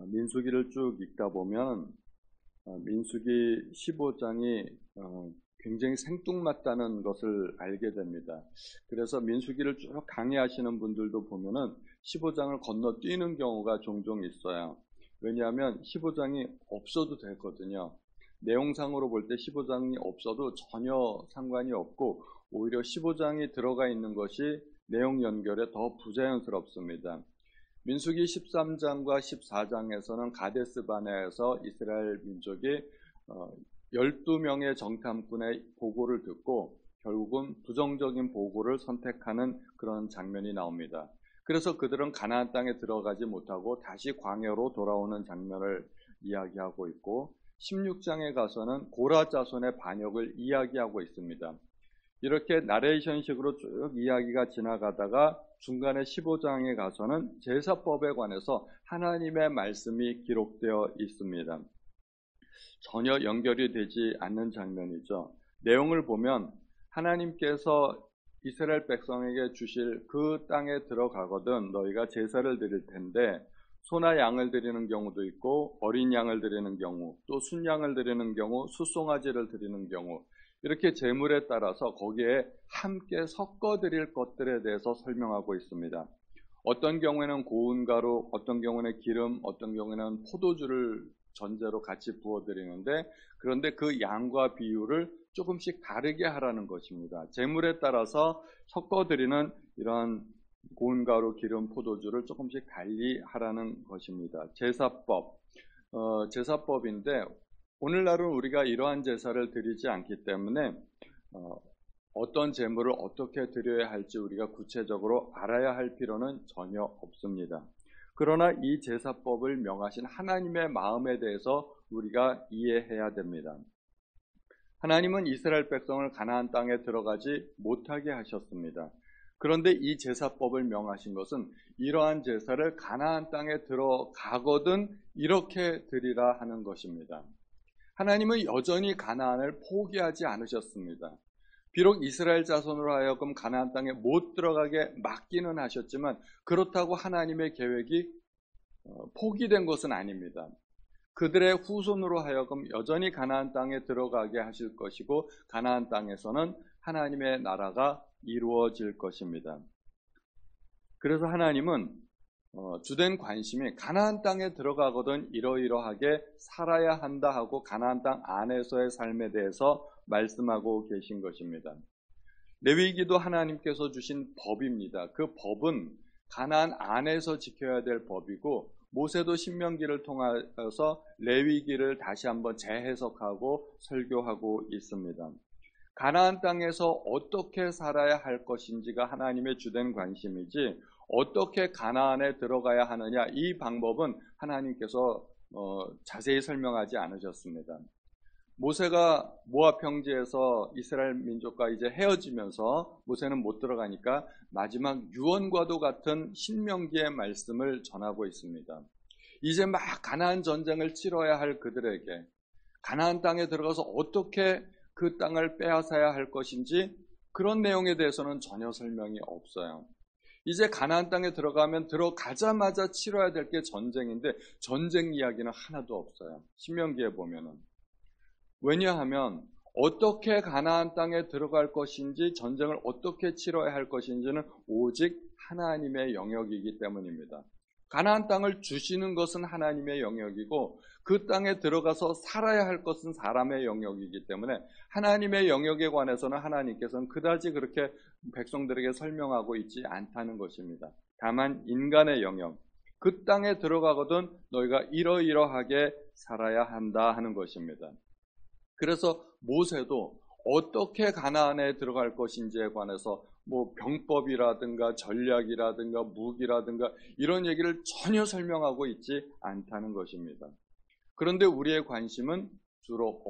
민수기를 쭉 읽다 보면 민수기 15장이 굉장히 생뚱맞다는 것을 알게 됩니다. 그래서 민수기를 쭉 강의하시는 분들도 보면은 15장을 건너뛰는 경우가 종종 있어요. 왜냐하면 15장이 없어도 되거든요. 내용상으로 볼 때 15장이 없어도 전혀 상관이 없고 오히려 15장이 들어가 있는 것이 내용 연결에 더 부자연스럽습니다. 민수기 13장과 14장에서는 가데스 바네아에서 이스라엘 민족이 12명의 정탐꾼의 보고를 듣고 결국은 부정적인 보고를 선택하는 그런 장면이 나옵니다. 그래서 그들은 가나안 땅에 들어가지 못하고 다시 광야로 돌아오는 장면을 이야기하고 있고 16장에 가서는 고라 자손의 반역을 이야기하고 있습니다. 이렇게 나레이션식으로 쭉 이야기가 지나가다가 중간에 15장에 가서는 제사법에 관해서 하나님의 말씀이 기록되어 있습니다. 전혀 연결이 되지 않는 장면이죠. 내용을 보면 하나님께서 이스라엘 백성에게 주실 그 땅에 들어가거든 너희가 제사를 드릴 텐데 소나 양을 드리는 경우도 있고 어린 양을 드리는 경우 또 순양을 드리는 경우 숫송아지를 드리는 경우 이렇게 제물에 따라서 거기에 함께 섞어 드릴 것들에 대해서 설명하고 있습니다. 어떤 경우에는 고운 가루, 어떤 경우에는 기름, 어떤 경우에는 포도주를 전제로 같이 부어드리는데 그런데 그 양과 비율을 조금씩 다르게 하라는 것입니다. 제물에 따라서 섞어드리는 이런 고운 가루, 기름, 포도주를 조금씩 달리 하라는 것입니다. 제사법인데 오늘날은 우리가 이러한 제사를 드리지 않기 때문에 어떤 제물을 어떻게 드려야 할지 우리가 구체적으로 알아야 할 필요는 전혀 없습니다. 그러나 이 제사법을 명하신 하나님의 마음에 대해서 우리가 이해해야 됩니다. 하나님은 이스라엘 백성을 가나안 땅에 들어가지 못하게 하셨습니다. 그런데 이 제사법을 명하신 것은 이러한 제사를 가나안 땅에 들어가거든 이렇게 드리라 하는 것입니다. 하나님은 여전히 가나안을 포기하지 않으셨습니다. 비록 이스라엘 자손으로 하여금 가나안 땅에 못 들어가게 막기는 하셨지만 그렇다고 하나님의 계획이 포기된 것은 아닙니다. 그들의 후손으로 하여금 여전히 가나안 땅에 들어가게 하실 것이고 가나안 땅에서는 하나님의 나라가 이루어질 것입니다. 그래서 하나님은 주된 관심이 가나안 땅에 들어가거든 이러이러하게 살아야 한다 하고 가나안 땅 안에서의 삶에 대해서 말씀하고 계신 것입니다. 레위기도 하나님께서 주신 법입니다. 그 법은 가나안 안에서 지켜야 될 법이고 모세도 신명기를 통해서 레위기를 다시 한번 재해석하고 설교하고 있습니다. 가나안 땅에서 어떻게 살아야 할 것인지가 하나님의 주된 관심이지 어떻게 가나안에 들어가야 하느냐 이 방법은 하나님께서 자세히 설명하지 않으셨습니다. 모세가 모압 평지에서 이스라엘 민족과 이제 헤어지면서 모세는 못 들어가니까 마지막 유언과도 같은 신명기의 말씀을 전하고 있습니다. 이제 막 가나안 전쟁을 치러야 할 그들에게 가나안 땅에 들어가서 어떻게 그 땅을 빼앗아야 할 것인지 그런 내용에 대해서는 전혀 설명이 없어요. 이제 가나안 땅에 들어가면 들어가자마자 치러야 될 게 전쟁인데 전쟁 이야기는 하나도 없어요. 신명기에 보면은. 왜냐하면 어떻게 가나안 땅에 들어갈 것인지 전쟁을 어떻게 치러야 할 것인지는 오직 하나님의 영역이기 때문입니다. 가나안 땅을 주시는 것은 하나님의 영역이고 그 땅에 들어가서 살아야 할 것은 사람의 영역이기 때문에 하나님의 영역에 관해서는 하나님께서는 그다지 그렇게 백성들에게 설명하고 있지 않다는 것입니다. 다만 인간의 영역, 그 땅에 들어가거든 너희가 이러이러하게 살아야 한다 하는 것입니다. 그래서 모세도 어떻게 가나안에 들어갈 것인지에 관해서 병법이라든가 전략이라든가 무기라든가 이런 얘기를 전혀 설명하고 있지 않다는 것입니다. 그런데 우리의 관심은 주로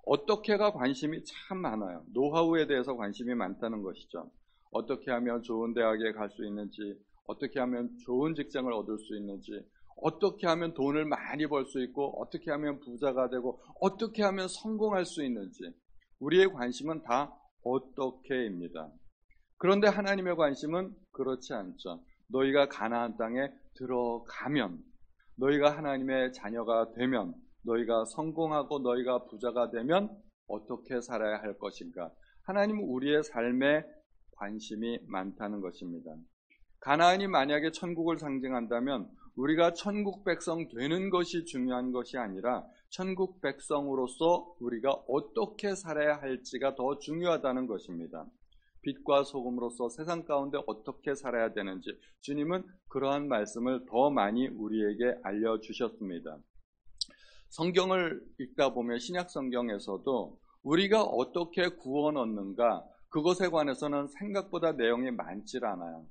어떻게가 관심이 참 많아요. 노하우에 대해서 관심이 많다는 것이죠. 어떻게 하면 좋은 대학에 갈 수 있는지, 어떻게 하면 좋은 직장을 얻을 수 있는지, 어떻게 하면 돈을 많이 벌 수 있고 어떻게 하면 부자가 되고 어떻게 하면 성공할 수 있는지 우리의 관심은 다 어떻게입니다. 그런데 하나님의 관심은 그렇지 않죠. 너희가 가나안 땅에 들어가면 너희가 하나님의 자녀가 되면, 너희가 성공하고 너희가 부자가 되면 어떻게 살아야 할 것인가. 하나님은 우리의 삶에 관심이 많다는 것입니다. 가나안이 만약에 천국을 상징한다면 우리가 천국 백성 되는 것이 중요한 것이 아니라 천국 백성으로서 우리가 어떻게 살아야 할지가 더 중요하다는 것입니다. 빛과 소금으로서 세상 가운데 어떻게 살아야 되는지 주님은 그러한 말씀을 더 많이 우리에게 알려주셨습니다. 성경을 읽다 보면 신약 성경에서도 우리가 어떻게 구원 얻는가, 그것에 관해서는 생각보다 내용이 많지 않아요.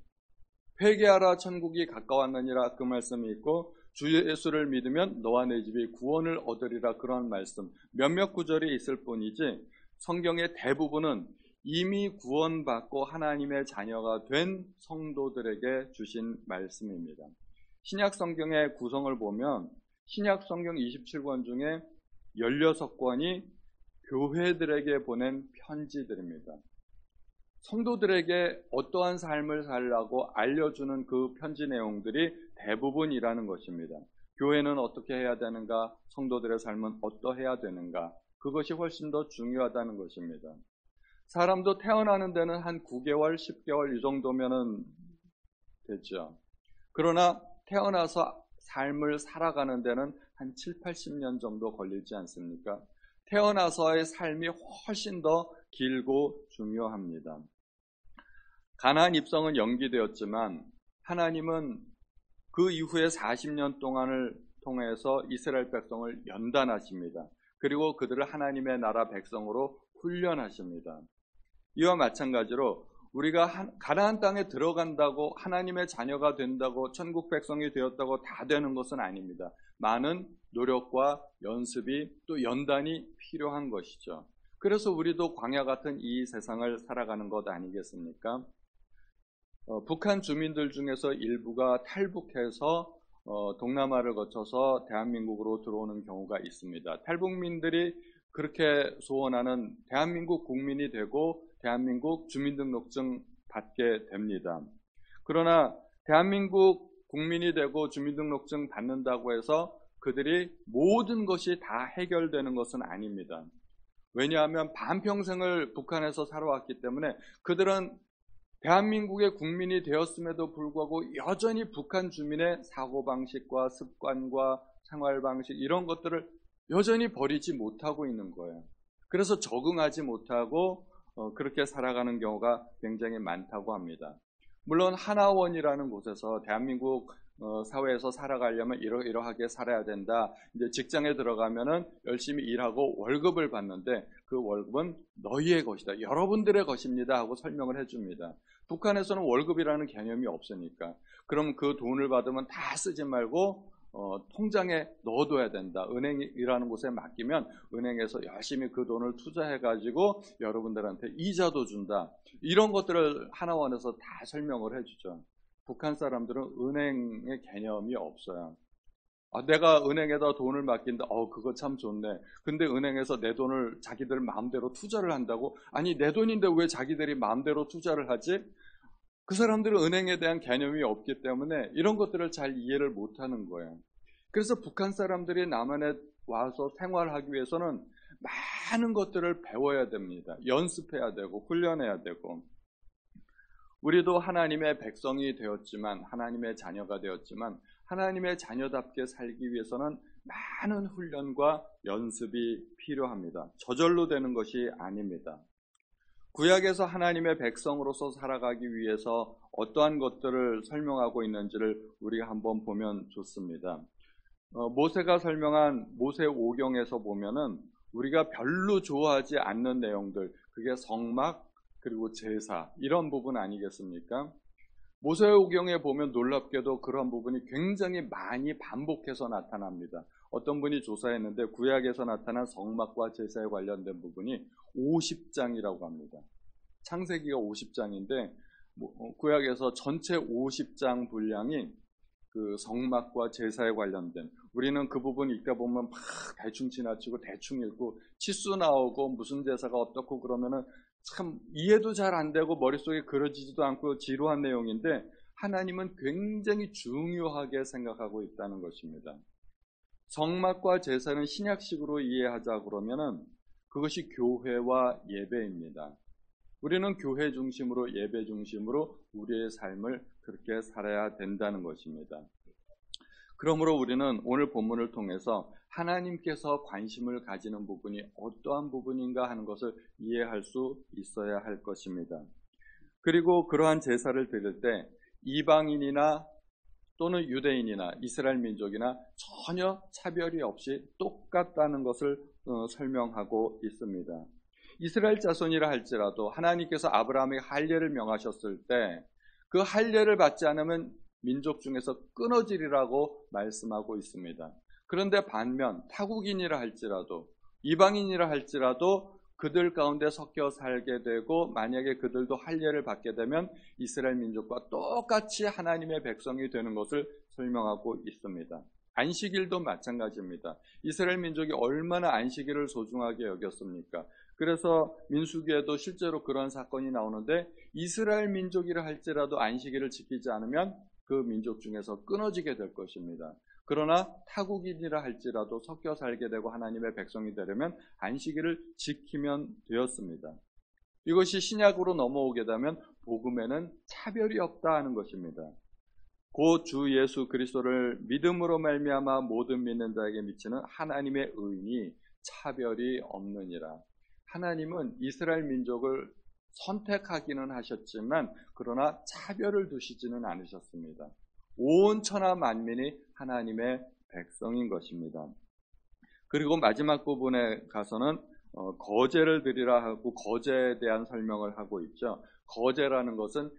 회개하라 천국이 가까웠느니라, 그 말씀이 있고 주 예수를 믿으면 너와 내 집이 구원을 얻으리라, 그런 말씀 몇몇 구절이 있을 뿐이지 성경의 대부분은 이미 구원받고 하나님의 자녀가 된 성도들에게 주신 말씀입니다. 신약 성경의 구성을 보면 신약 성경 27권 중에 16권이 교회들에게 보낸 편지들입니다. 성도들에게 어떠한 삶을 살라고 알려주는 그 편지 내용들이 대부분이라는 것입니다. 교회는 어떻게 해야 되는가, 성도들의 삶은 어떠해야 되는가, 그것이 훨씬 더 중요하다는 것입니다. 사람도 태어나는 데는 한 9개월, 10개월 이 정도면은 되죠. 그러나 태어나서 삶을 살아가는 데는 한 7, 80년 정도 걸리지 않습니까? 태어나서의 삶이 훨씬 더 길고 중요합니다. 가나안 입성은 연기되었지만 하나님은 그 이후에 40년 동안을 통해서 이스라엘 백성을 연단하십니다. 그리고 그들을 하나님의 나라 백성으로 훈련하십니다. 이와 마찬가지로 우리가 가나안 땅에 들어간다고, 하나님의 자녀가 된다고, 천국 백성이 되었다고 다 되는 것은 아닙니다. 많은 노력과 연습이 또 연단이 필요한 것이죠. 그래서 우리도 광야 같은 이 세상을 살아가는 것 아니겠습니까? 북한 주민들 중에서 일부가 탈북해서 동남아를 거쳐서 대한민국으로 들어오는 경우가 있습니다. 탈북민들이 그렇게 소원하는 대한민국 국민이 되고 대한민국 주민등록증 받게 됩니다. 그러나 대한민국 국민이 되고 주민등록증 받는다고 해서 그들이 모든 것이 다 해결되는 것은 아닙니다. 왜냐하면 반평생을 북한에서 살아왔기 때문에 그들은 대한민국의 국민이 되었음에도 불구하고 여전히 북한 주민의 사고방식과 습관과 생활방식, 이런 것들을 여전히 버리지 못하고 있는 거예요. 그래서 적응하지 못하고 그렇게 살아가는 경우가 굉장히 많다고 합니다. 물론 하나원이라는 곳에서 대한민국 사회에서 살아가려면 이러이러하게 살아야 된다. 이제 직장에 들어가면은 열심히 일하고 월급을 받는데 그 월급은 너희의 것이다, 여러분들의 것입니다 하고 설명을 해줍니다. 북한에서는 월급이라는 개념이 없으니까 그럼 그 돈을 받으면 다 쓰지 말고 통장에 넣어둬야 된다. 은행이라는 곳에 맡기면 은행에서 열심히 그 돈을 투자해가지고 여러분들한테 이자도 준다. 이런 것들을 하나원에서 다 설명을 해주죠. 북한 사람들은 은행의 개념이 없어요. 내가 은행에다 돈을 맡긴다. 그거 참 좋네. 근데 은행에서 내 돈을 자기들 마음대로 투자를 한다고? 아니, 내 돈인데 왜 자기들이 마음대로 투자를 하지? 그 사람들은 은행에 대한 개념이 없기 때문에 이런 것들을 잘 이해를 못하는 거예요. 그래서 북한 사람들이 남한에 와서 생활하기 위해서는 많은 것들을 배워야 됩니다. 연습해야 되고 훈련해야 되고. 우리도 하나님의 백성이 되었지만, 하나님의 자녀가 되었지만 하나님의 자녀답게 살기 위해서는 많은 훈련과 연습이 필요합니다. 저절로 되는 것이 아닙니다. 구약에서 하나님의 백성으로서 살아가기 위해서 어떠한 것들을 설명하고 있는지를 우리가 한번 보면 좋습니다. 모세가 설명한 모세 오경에서 보면은 우리가 별로 좋아하지 않는 내용들, 그게 성막 그리고 제사, 이런 부분 아니겠습니까? 모세오경에 보면 놀랍게도 그런 부분이 굉장히 많이 반복해서 나타납니다. 어떤 분이 조사했는데 구약에서 나타난 성막과 제사에 관련된 부분이 50장이라고 합니다. 창세기가 50장인데 구약에서 전체 50장 분량이 그 성막과 제사에 관련된, 우리는 그 부분 읽다 보면 막 대충 지나치고 대충 읽고 치수 나오고 무슨 제사가 어떻고 그러면은 참 이해도 잘 안 되고 머릿속에 그려지지도 않고 지루한 내용인데, 하나님은 굉장히 중요하게 생각하고 있다는 것입니다. 성막과 제사는 신약식으로 이해하자 그러면은 그것이 교회와 예배입니다. 우리는 교회 중심으로 예배 중심으로 우리의 삶을 그렇게 살아야 된다는 것입니다. 그러므로 우리는 오늘 본문을 통해서 하나님께서 관심을 가지는 부분이 어떠한 부분인가 하는 것을 이해할 수 있어야 할 것입니다. 그리고 그러한 제사를 드릴 때 이방인이나 또는 유대인이나 이스라엘 민족이나 전혀 차별이 없이 똑같다는 것을 설명하고 있습니다. 이스라엘 자손이라 할지라도 하나님께서 아브라함에게 할례를 명하셨을 때 그 할례를 받지 않으면 민족 중에서 끊어지리라고 말씀하고 있습니다. 그런데 반면 타국인이라 할지라도 이방인이라 할지라도 그들 가운데 섞여 살게 되고 만약에 그들도 할례를 받게 되면 이스라엘 민족과 똑같이 하나님의 백성이 되는 것을 설명하고 있습니다. 안식일도 마찬가지입니다. 이스라엘 민족이 얼마나 안식일을 소중하게 여겼습니까? 그래서 민수기에도 실제로 그런 사건이 나오는데 이스라엘 민족이라 할지라도 안식일을 지키지 않으면 그 민족 중에서 끊어지게 될 것입니다. 그러나 타국인이라 할지라도 섞여 살게 되고 하나님의 백성이 되려면 안식일을 지키면 되었습니다. 이것이 신약으로 넘어오게 되면 복음에는 차별이 없다 하는 것입니다. 곧 주 예수 그리스도를 믿음으로 말미암아 모든 믿는 자에게 미치는 하나님의 의인이 차별이 없느니라. 하나님은 이스라엘 민족을 선택하기는 하셨지만 그러나 차별을 두시지는 않으셨습니다. 온 천하 만민이 하나님의 백성인 것입니다. 그리고 마지막 부분에 가서는 거제를 드리라 하고 거제에 대한 설명을 하고 있죠. 거제라는 것은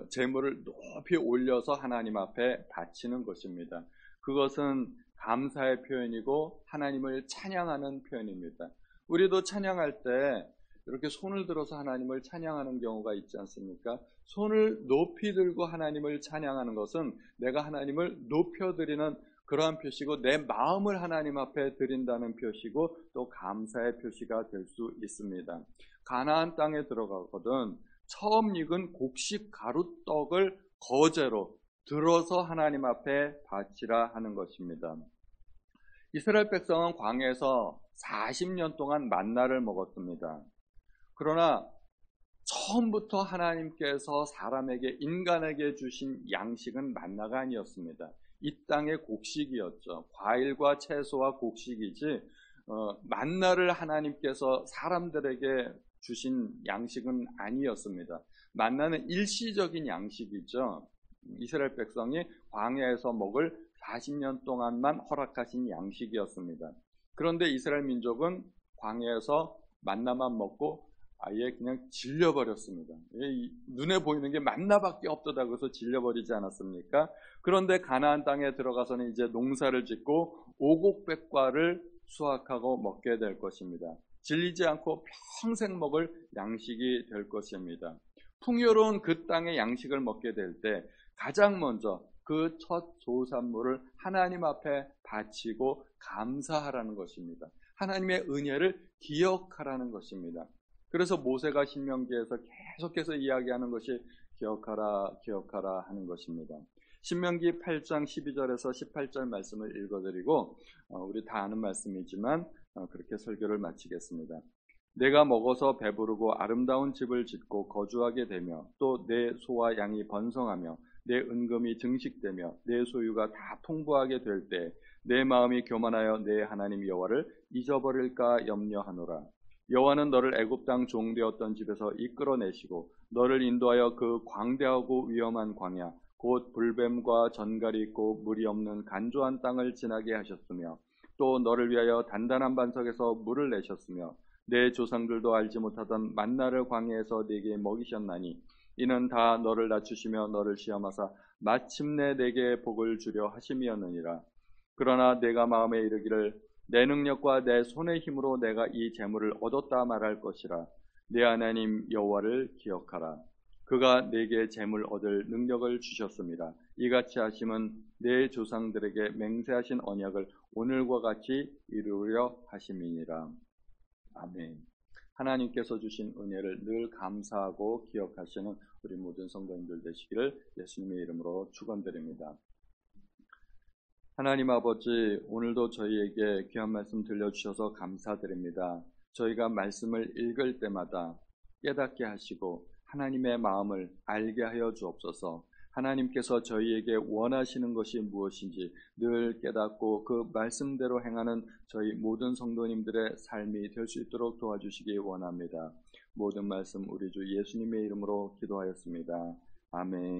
제물을 높이 올려서 하나님 앞에 바치는 것입니다. 그것은 감사의 표현이고 하나님을 찬양하는 표현입니다. 우리도 찬양할 때 이렇게 손을 들어서 하나님을 찬양하는 경우가 있지 않습니까? 손을 높이 들고 하나님을 찬양하는 것은 내가 하나님을 높여드리는 그러한 표시고 내 마음을 하나님 앞에 드린다는 표시고 또 감사의 표시가 될 수 있습니다. 가나안 땅에 들어가거든 처음 익은 곡식 가루떡을 거제로 들어서 하나님 앞에 바치라 하는 것입니다. 이스라엘 백성은 광야에서 40년 동안 만나를 먹었습니다. 그러나 처음부터 하나님께서 사람에게 인간에게 주신 양식은 만나가 아니었습니다. 이 땅의 곡식이었죠. 과일과 채소와 곡식이지 만나를 하나님께서 사람들에게 주신 양식은 아니었습니다. 만나는 일시적인 양식이죠. 이스라엘 백성이 광야에서 먹을 40년 동안만 허락하신 양식이었습니다. 그런데 이스라엘 민족은 광야에서 만나만 먹고 아예 그냥 질려버렸습니다. 눈에 보이는 게 만나밖에 없다고 해서 질려버리지 않았습니까? 그런데 가나안 땅에 들어가서는 이제 농사를 짓고 오곡백과를 수확하고 먹게 될 것입니다. 질리지 않고 평생 먹을 양식이 될 것입니다. 풍요로운 그 땅의 양식을 먹게 될 때 가장 먼저 그 첫 조산물을 하나님 앞에 바치고 감사하라는 것입니다. 하나님의 은혜를 기억하라는 것입니다. 그래서 모세가 신명기에서 계속해서 이야기하는 것이 기억하라 기억하라 하는 것입니다. 신명기 8장 12절에서 18절 말씀을 읽어드리고 우리 다 아는 말씀이지만 그렇게 설교를 마치겠습니다. 내가 먹어서 배부르고 아름다운 집을 짓고 거주하게 되며 또 내 소와 양이 번성하며 내 은금이 증식되며 내 소유가 다 풍부하게 될 때 내 마음이 교만하여 내 하나님 여호와를 잊어버릴까 염려하노라. 여호와는 너를 애굽 땅 종되었던 집에서 이끌어내시고 너를 인도하여 그 광대하고 위험한 광야 곧 불뱀과 전갈이 있고 물이 없는 간조한 땅을 지나게 하셨으며 또 너를 위하여 단단한 반석에서 물을 내셨으며 내 조상들도 알지 못하던 만나를 광야에서 네게 먹이셨나니 이는 다 너를 낮추시며 너를 시험하사 마침내 내게 복을 주려 하심이었느니라. 그러나 내가 마음에 이르기를 내 능력과 내 손의 힘으로 내가 이 재물을 얻었다 말할 것이라. 내 하나님 여호와를 기억하라. 그가 내게 재물 얻을 능력을 주셨습니다. 이같이 하심은 내 조상들에게 맹세하신 언약을 오늘과 같이 이루려 하심이니라. 아멘. 하나님께서 주신 은혜를 늘 감사하고 기억하시는 우리 모든 성도님들 되시기를 예수님의 이름으로 축원드립니다. 하나님 아버지, 오늘도 저희에게 귀한 말씀 들려주셔서 감사드립니다. 저희가 말씀을 읽을 때마다 깨닫게 하시고 하나님의 마음을 알게 하여 주옵소서. 하나님께서 저희에게 원하시는 것이 무엇인지 늘 깨닫고 그 말씀대로 행하는 저희 모든 성도님들의 삶이 될 수 있도록 도와주시기 원합니다. 모든 말씀 우리 주 예수님의 이름으로 기도하였습니다. 아멘.